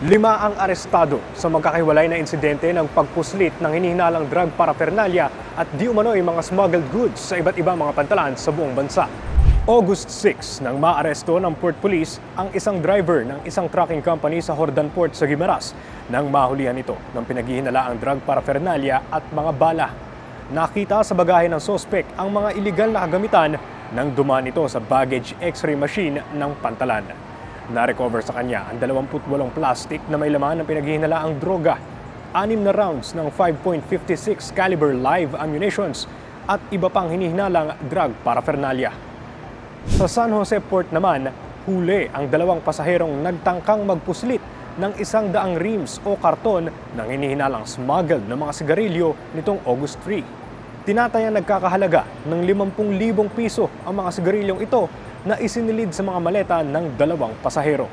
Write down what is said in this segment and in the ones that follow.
Lima ang arestado sa magkakahiwalay na insidente ng pagpuslit ng hinihinalang drug paraphernalia at di umano'y mga smuggled goods sa iba't ibang mga pantalan sa buong bansa. August 6 nang maaresto ng Port Police ang isang driver ng isang trucking company sa Jordan Port sa Guimaras nang mahulihan ito ng pinaghihinalaang drug paraphernalia at mga bala. Nakita sa bagahe ng sospek ang mga iligal na kagamitan nang dumaan ito sa baggage x-ray machine ng pantalan. Na-recover sa kanya ang 28 plastic na may laman ng pinaghihinalaang droga, 6 na rounds ng 5.56 caliber live ammunitions at iba pang hinihinalang drug paraphernalia. Sa San Jose Port naman, huli ang 2 pasaherong nagtangkang magpuslit ng 100 reams o karton ng hinihinalang smuggled na mga sigarilyo nitong August 3. Tinatayang nagkakahalaga ng 50,000 piso ang mga sigarilyong ito na isinilid sa mga maleta ng 2 pasahero.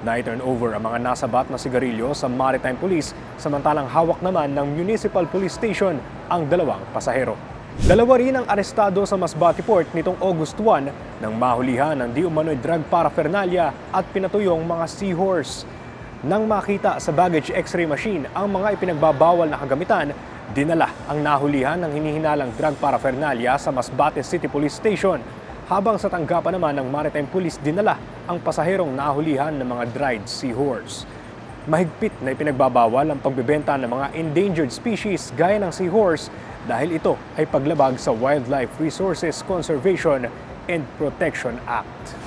Na-turn over ang mga nasabat na sigarilyo sa Maritime Police samantalang hawak naman ng Municipal Police Station ang 2 pasahero. 2 rin ang arestado sa Masbate Port nitong August 1 nang mahulihan ng di umano'y drug paraphernalia at pinatuyong mga seahorse. Nang makita sa baggage x-ray machine ang mga ipinagbabawal na kagamitan, dinala ang nahulihan ng hinihinalang drug paraphernalia sa Masbate City Police Station. Habang sa tanggapan naman ng Maritime Police dinala ang pasaherong nahulihan ng mga dried seahorse. Mahigpit na ipinagbabawal ang pagbebenta ng mga endangered species gaya ng seahorse dahil ito ay paglabag sa Wildlife Resources Conservation and Protection Act.